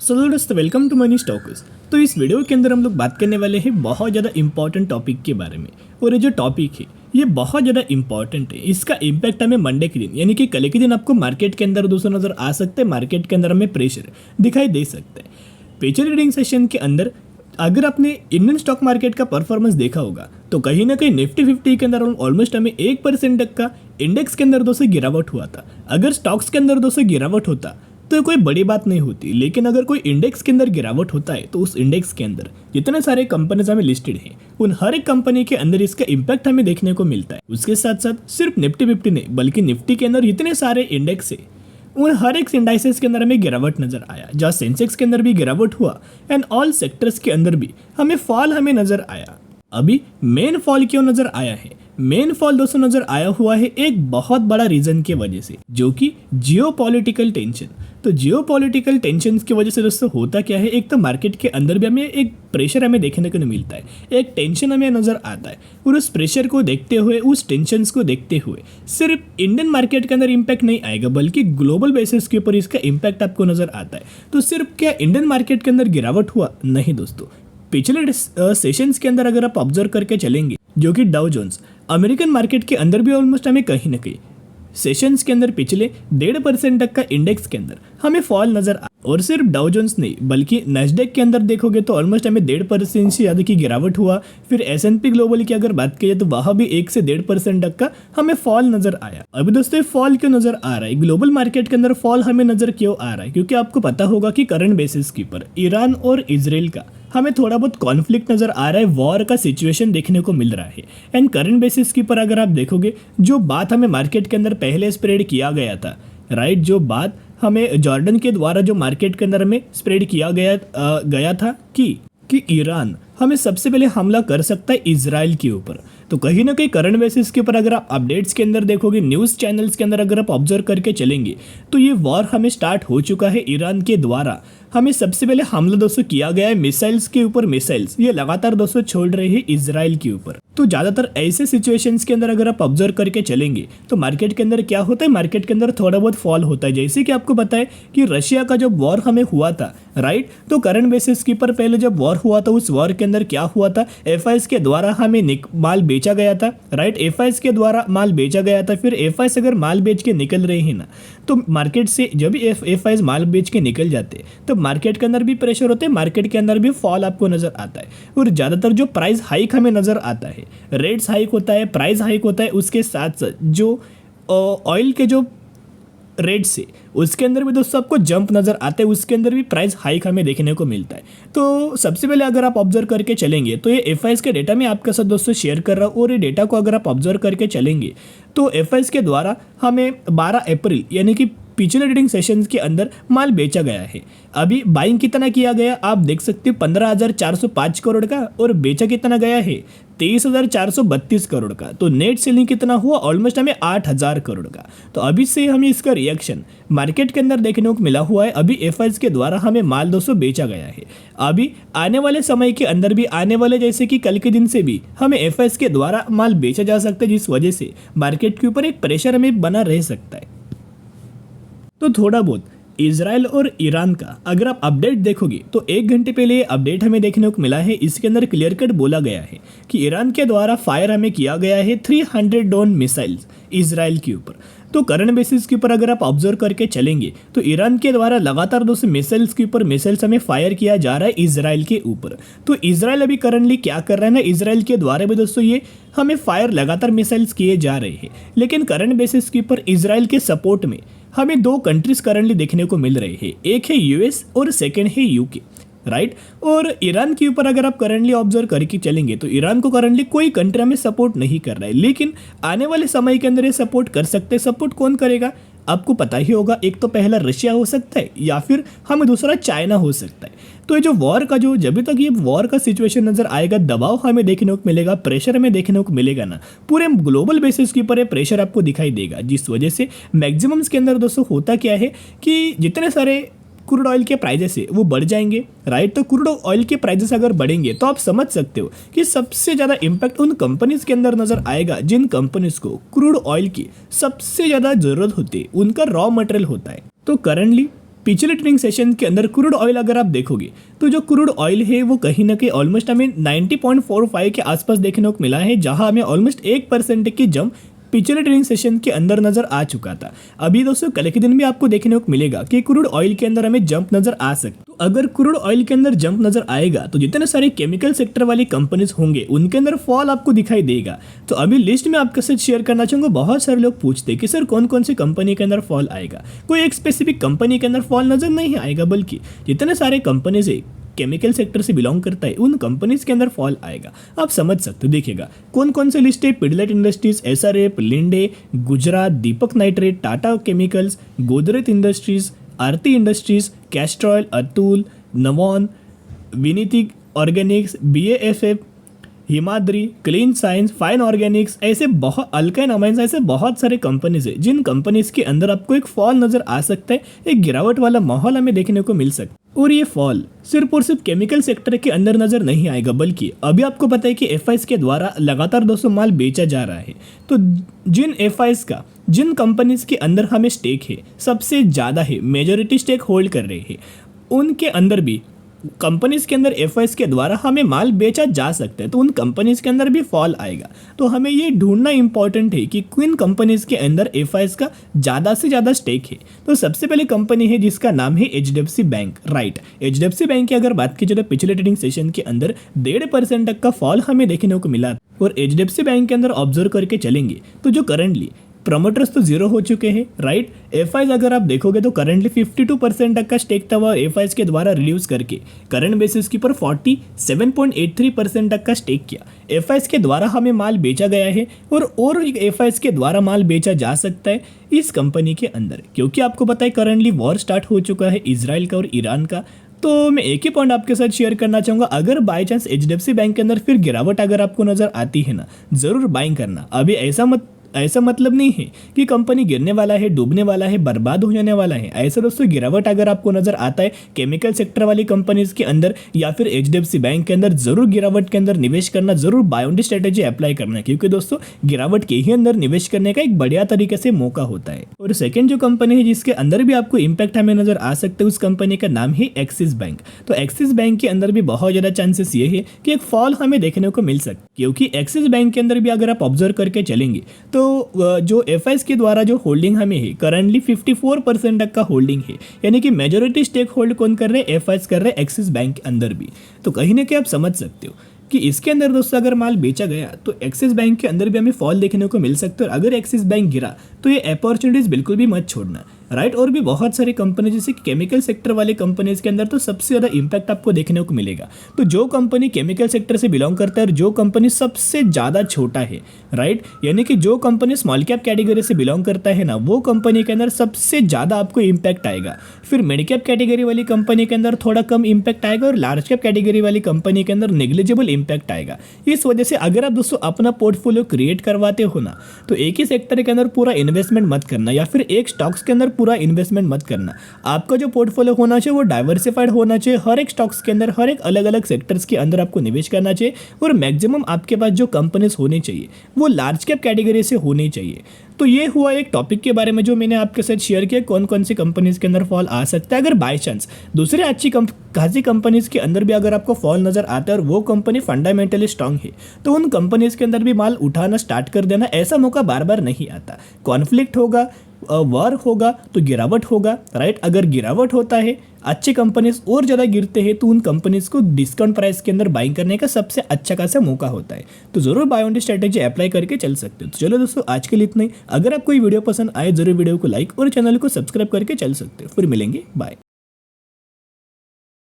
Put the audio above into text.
सो दोस्तों welcome to money stocks. तो इस वीडियो के अंदर हम लोग बात करने वाले हैं बहुत ज़्यादा इंपॉर्टेंट टॉपिक के बारे में। और ये जो टॉपिक है ये बहुत ज़्यादा इंपॉर्टेंट है। इसका इम्पैक्ट हमें मंडे के दिन यानी कि कल के दिन आपको मार्केट के अंदर दोस्तों नज़र आ सकते हैं। मार्केट के अंदर हमें प्रेशर दिखाई दे सकता है। फ्यूचर ट्रेडिंग सेशन के अंदर अगर आपने इंडियन स्टॉक मार्केट का परफॉर्मेंस देखा होगा तो कहीं ना कहीं निफ्टी 50 के अंदर ऑलमोस्ट हमें 1% तक का इंडेक्स के अंदर दोस्तों गिरावट हुआ था। अगर स्टॉक्स के अंदर दोस्तों गिरावट होता तो कोई बड़ी बात नहीं होती, लेकिन अगर कोई इंडेक्स के अंदर गिरावट होता है तो उस इंडेक्स के अंदर जितने सारे कंपनीज हमें लिस्टेड हैं उन हर एक कंपनी के अंदर इसका इम्पैक्ट हमें देखने को मिलता है। उसके साथ साथ सिर्फ निफ्टी 50 नहीं बल्कि निफ्टी के अंदर जितने सारे इंडेक्स है उन हर एक इंडाइसेस के अंदर हमें गिरावट नजर आया। जहाँ सेंसेक्स के अंदर भी गिरावट हुआ एंड ऑल सेक्टर्स के अंदर भी हमें फॉल हमें नजर आया। अभी मेन फॉल क्यों नजर आया है? मेन फॉल दोस्तों नजर आया हुआ है एक बहुत बड़ा रीजन की वजह से, जो कि जियोपॉलिटिकल टेंशन। तो जियोपॉलिटिकल टेंशन की वजह से दोस्तों होता क्या है, एक तो मार्केट के अंदर भी हमें एक प्रेशर हमें देखने को मिलता है, एक टेंशन हमें नजर आता है। और उस प्रेशर को देखते हुए, उस टेंशन को देखते हुए सिर्फ इंडियन मार्केट के अंदर इम्पैक्ट नहीं आएगा बल्कि ग्लोबल बेसिस के ऊपर इसका इम्पैक्ट आपको नजर आता है। तो सिर्फ क्या इंडियन मार्केट के अंदर गिरावट हुआ? नहीं दोस्तों, पिछले सेशंस के अंदर अगर आप ऑब्जर्व करके चलेंगे जो कि डाउ जोन्स अमेरिकन मार्केट के अंदर भी ऑलमोस्ट हमें कहीं ना कहीं सेशंस के अंदर पिछले 1.5% तक का इंडेक्स के अंदर हमें फॉल नजर आ। और सिर्फ डाउ जोन्स नहीं बल्कि नैस्डैक के अंदर देखोगे तो ऑलमोस्ट हमें 1.5% से ज़्यादा की गिरावट हुआ। फिर S&P ग्लोबल की अगर बात करें तो वहाँ भी 1 से 1.5% तक का हमें फॉल नजर आया। अभी दोस्तों फॉल क्यों नजर आ रहा है? ग्लोबल मार्केट के अंदर फॉल हमें नजर क्यों आ रहा है? क्योंकि आपको पता होगा कि करंट बेसिस के ऊपर ईरान और इजराइल का हमें थोड़ा बहुत कॉन्फ्लिक्ट नजर आ रहा है, वॉर का सिचुएशन देखने को मिल रहा है। एंड करंट बेसिस के ऊपर अगर आप देखोगे जो बात हमें मार्केट के अंदर पहले स्प्रेड किया गया था, राइट, जो बात हमें जॉर्डन के द्वारा जो मार्केट के अंदर हमें स्प्रेड किया गया था कि ईरान हमें सबसे पहले हमला कर सकता है इजराइल के ऊपर। तो कहीं ना कहीं करंट बेसिस के ऊपर अगर आप अपडेट्स के अंदर देखोगे, न्यूज़ चैनल्स के अंदर अगर आप ऑब्जर्व करके चलेंगे तो ये वॉर हमें स्टार्ट हो चुका है। ईरान के द्वारा हमें सबसे पहले हमला दोस्तों किया गया है मिसाइल्स के ऊपर। मिसाइल्स ये लगातार दोस्तों छोड़ रहे हैं इजराइल के ऊपर। तो ज़्यादातर ऐसे सिचुएशंस के अंदर अगर आप ऑब्जर्व करके चलेंगे तो मार्केट के अंदर क्या होता है, मार्केट के अंदर थोड़ा बहुत फॉल होता है। जैसे कि आपको पता है कि रशिया का जब वॉर हमें हुआ था, राइट, तो करंट बेसिस के ऊपर पहले जब वॉर हुआ था उस वॉर के अंदर क्या हुआ था, FIs के द्वारा हमें माल बेचा गया था, राइट, FIs के द्वारा माल बेचा गया था। फिर FIs अगर माल बेच के निकल रहे हैं ना, तो मार्केट से जब भी FIs माल बेच के निकल जाते हैं तो मार्केट के अंदर भी प्रेशर होते हैं, मार्केट के अंदर भी फॉल आपको नजर आता है। और ज़्यादातर जो प्राइस हाइक हमें नजर आता है, रेट्स हाइक होता है, प्राइस हाइक होता है, उसके साथ साथ जो ऑयल के जो रेट्स है उसके अंदर भी दोस्तों आपको जंप नज़र आता है, उसके अंदर भी प्राइस हाइक हमें देखने को मिलता है। तो सबसे पहले अगर आप ऑब्जर्व करके चलेंगे तो ये FIs के डेटा मैं आपके साथ दोस्तों शेयर कर रहा हूँ। और ये डेटा को अगर आप ऑब्जर्व करके चलेंगे तो FIs के द्वारा हमें 12 अप्रैल यानी कि पिछले ट्रेडिंग सेशंस के अंदर माल बेचा गया है। अभी बाइंग कितना किया गया आप देख सकते हो 15,405 करोड़ का, और बेचा कितना गया है 23,432 करोड़ का। तो नेट सेलिंग कितना हुआ, ऑलमोस्ट हमें 8,000 करोड़ का। तो अभी से हमें इसका रिएक्शन मार्केट के अंदर देखने को मिला हुआ है। अभी FIs के द्वारा हमें माल दोस्तों बेचा गया है। अभी आने वाले समय के अंदर भी, आने वाले जैसे कि कल के दिन से भी हमें FIs के द्वारा माल बेचा जा सकता है, जिस वजह से मार्केट के ऊपर एक प्रेशर हमें बना रह सकता है। तो थोड़ा बहुत इजराइल और ईरान का अगर आप अपडेट देखोगे तो 1 घंटे पहले अपडेट हमें देखने को मिला है। इसके अंदर क्लियर कट बोला गया है कि ईरान के द्वारा फायर हमें किया गया है 300 ड्रोन मिसाइल्स इजराइल के ऊपर। तो करंट बेसिस के ऊपर अगर आप ऑब्जर्व करके चलेंगे तो ईरान के द्वारा लगातार दोस्तों मिसाइल्स के ऊपर मिसाइल्स हमें फायर किया जा रहा है इजराइल के ऊपर। तो इजराइल अभी करंटली क्या कर रहा है ना, इजराइल के द्वारा भी दोस्तों ये हमें फायर लगातार मिसाइल्स किए जा रहे हैं। लेकिन करंट बेसिस के ऊपर इजराइल के सपोर्ट में हमें 2 कंट्रीज करंटली देखने को मिल रहे हैं, एक है US और सेकेंड है UK, राइट। और ईरान के ऊपर अगर आप करंटली ऑब्जर्व करके चलेंगे तो ईरान को करंटली कोई कंट्री हमें सपोर्ट नहीं कर रहा है, लेकिन आने वाले समय के अंदर ये सपोर्ट कर सकते हैं। सपोर्ट कौन करेगा आपको पता ही होगा, एक तो पहला रशिया हो सकता है या फिर हमें दूसरा चाइना हो सकता है। तो ये जो वॉर का जो जब तक ये वॉर का सिचुएशन नजर आएगा, दबाव हमें देखने को मिलेगा, प्रेशर हमें देखने को मिलेगा ना, पूरे ग्लोबल बेसिस के ऊपर ये प्रेशर आपको दिखाई देगा। जिस वजह से मैक्सिमम्स के अंदर दोस्तों होता क्या है कि जितने सारे क्रूड ऑयल के प्राइजेस है वो बढ़ जाएंगे, राइट। तो क्रूड ऑयल के प्राइजेस अगर बढ़ेंगे तो आप समझ सकते हो कि सबसे ज़्यादा इम्पैक्ट उन कंपनीज के अंदर नजर आएगा जिन कंपनीज को क्रूड ऑयल की सबसे ज़्यादा ज़रूरत होती है, उनका रॉ मटेरियल होता है। तो करंटली पिछले ट्रेडिंग सेशन के अंदर क्रूड ऑयल अगर आप देखोगे तो जो क्रूड ऑयल है वो कहीं ना कहीं ऑलमोस्ट हमें 90.45 के आसपास देखने को मिला है, जहां हमें ऑलमोस्ट 1% की जंप पिछले ट्रेडिंग सेशन के अंदर नजर आ चुका था। अभी दोस्तों कल के दिन भी आपको देखने को मिलेगा कि क्रूड ऑयल के अंदर हमें जंप नजर आ सकती। तो अगर क्रूड ऑयल के अंदर जंप नजर आएगा तो जितने सारे केमिकल सेक्टर वाली कंपनीज होंगे उनके अंदर फॉल आपको दिखाई देगा। तो अभी लिस्ट में आपके साथ शेयर करना चाहूंगा। बहुत सारे लोग पूछते हैं कि सर कौन कौन सी कंपनी के अंदर फॉल आएगा। कोई एक स्पेसिफिक कंपनी के अंदर फॉल नजर नहीं आएगा, बल्कि जितने सारे कंपनीज है केमिकल सेक्टर से बिलोंग करता है उन कंपनीज के अंदर फॉल आएगा। आप समझ सकते हो। देखिएगा कौन कौन से लिस्ट है। Pidilite industries, SRF, Linde, Gujarat, Deepak nitrite, Tata chemicals, Godrej industries, Aarti industries, Castrol, Atul, Navin, Vinati organics, BASF, Himadri, clean science, fine organics, ऐसे बहुत अल्काइन अमाइंस, ऐसे बहुत सारे कंपनीज है जिन कंपनीज के अंदर आपको एक फॉल नजर आ सकता है, एक गिरावट वाला माहौल हमें देखने को मिल सकता है। और ये फॉल सिर्फ और सिर्फ केमिकल सेक्टर के अंदर नजर नहीं आएगा, बल्कि अभी आपको पता है कि एफआईएस के द्वारा लगातार 200 माल बेचा जा रहा है। तो जिन एफआईएस का जिन कंपनीज के अंदर हमें स्टेक है, सबसे ज़्यादा है, मेजोरिटी स्टेक होल्ड कर रहे हैं, उनके अंदर भी कंपनीज के अंदर एफआईएस के द्वारा हमें माल बेचा जा सकता है। तो उन कंपनीज के अंदर भी फॉल आएगा। तो हमें ये ढूंढना इंपॉर्टेंट है कि किन कंपनीज के अंदर एफआईएस का ज़्यादा से ज़्यादा स्टेक है। तो सबसे पहले कंपनी है जिसका नाम है HDFC bank. Right, HDFC bank की अगर बात की जाए तो पिछले ट्रेडिंग सेशन के अंदर 1.5% तक का फॉल हमें देखने को मिला। और एचडीएफसी बैंक के अंदर ऑब्जर्व करके चलेंगे तो जो करंटली प्रमोटर्स तो जीरो हो चुके हैं। राइट, एफआईएस अगर आप देखोगे तो करंटली 52% तक का स्टेक था, वह एफआईएस के द्वारा रिड्यूस करके करंट बेसिस के पर 47.83% तक का स्टेक किया। एफआईएस के द्वारा हमें माल बेचा गया है और एफआईएस के द्वारा माल बेचा जा सकता है इस कंपनी के अंदर, क्योंकि आपको पता है करंटली वॉर स्टार्ट हो चुका है इजराइल का और ईरान का। तो मैं एक ही पॉइंट आपके साथ शेयर करना चाहूँगा, अगर बाय चांस एचडीएफसी बैंक के अंदर फिर गिरावट अगर आपको नज़र आती है ना, ज़रूर बाइंग करना। अभी ऐसा मतलब नहीं है कि कंपनी गिरने वाला है, डूबने वाला है, बर्बाद हो जाने वाला है। ऐसा दोस्तों गिरावट अगर आपको नजर आता है केमिकल सेक्टर वाली कंपनीज के अंदर या फिर एचडीएफसी बैंक के अंदर, जरूर गिरावट के अंदर निवेश करना, जरूर buy on dip strategy apply करना, क्योंकि दोस्तों गिरावट के ही अंदर निवेश करने का एक बढ़िया तरीके से मौका होता है। और सेकेंड जो कंपनी है जिसके अंदर भी आपको इंपैक्ट हमें नजर आ सकता है, उस कंपनी का नाम है एक्सिस बैंक। तो एक्सिस बैंक के अंदर भी बहुत ज्यादा चांसेस ये है कि एक फॉल हमें देखने को मिल सकता है, क्योंकि एक्सिस बैंक के अंदर भी अगर आप ऑब्जर्व करके चलेंगे तो जो एफआईएस के द्वारा जो होल्डिंग हमें है करंटली 54% तक का होल्डिंग है, यानी कि मेजोरिटी स्टेक होल्ड कौन कर रहे हैं, एफआईएस कर रहे हैं एक्सिस बैंक के अंदर भी। तो कहीं ना कहीं आप समझ सकते हो कि इसके अंदर दोस्तों अगर माल बेचा गया तो एक्सिस बैंक के अंदर भी हमें फॉल देखने को मिल सकता है। और अगर एक्सिस बैंक गिरा तो ये अपॉर्चुनिटीज बिल्कुल भी मत छोड़ना। राइट, और भी बहुत सारी कंपनी जैसे केमिकल सेक्टर वाले कंपनीज के अंदर तो सबसे ज़्यादा इंपैक्ट आपको देखने को मिलेगा। तो जो कंपनी केमिकल सेक्टर से बिलोंग करता है और जो कंपनी सबसे ज़्यादा छोटा है, राइट, यानी कि जो कंपनी स्मॉल कैप कैटेगरी से बिलोंग करता है ना, वो कंपनी के अंदर सबसे ज़्यादा आपको इंपैक्ट आएगा। फिर मिड कैप कैटेगरी वाली कंपनी के अंदर थोड़ा कम इंपैक्ट आएगा और लार्ज कैप कैटेगरी वाली कंपनी के अंदर नेग्लिजिबल इंपैक्ट आएगा। इस वजह से अगर आप दोस्तों अपना पोर्टफोलियो क्रिएट करवाते हो ना, तो एक ही सेक्टर के अंदर पूरा इन्वेस्टमेंट मत करना या फिर एक स्टॉक्स के अंदर पूरा इन्वेस्टमेंट मत करना। आपका जो पोर्टफोलियो होना चाहिए वो डाइवर्सिफाइड होना चाहिए। हर एक स्टॉक्स के अंदर, हर एक अलग अलग सेक्टर्स के अंदर आपको निवेश करना चाहिए और मैक्सिमम आपके पास जो कंपनीज होनी चाहिए वो लार्ज कैप कैटेगरी से होनी चाहिए। तो ये हुआ एक टॉपिक के बारे में जो मैंने आपके साथ शेयर किया, कौन कौन सी कंपनीज के अंदर फॉल आ सकता है। अगर बाय चांस दूसरे अच्छी खासी कंपनीज के अंदर भी अगर आपको फॉल नजर आता है और वो कंपनी फंडामेंटली स्ट्रांग है, तो उन कंपनीज के अंदर भी माल उठाना स्टार्ट कर देना। ऐसा मौका बार बार नहीं आता। कॉन्फ्लिक्ट होगा, वॉर होगा तो गिरावट होगा। राइट, अगर गिरावट होता है, अच्छे कंपनीज और ज़्यादा गिरते हैं, तो उन कंपनीज को डिस्काउंट प्राइस के अंदर बाइंग करने का सबसे अच्छा खासा मौका होता है। तो जरूर buy on dip strategy apply करके चल सकते हो। तो चलो दोस्तों, आज के लिए इतना ही। अगर आपको ये वीडियो पसंद आए, जरूर वीडियो को लाइक और चैनल को सब्सक्राइब करके चल सकते हो। फिर मिलेंगे, बाय।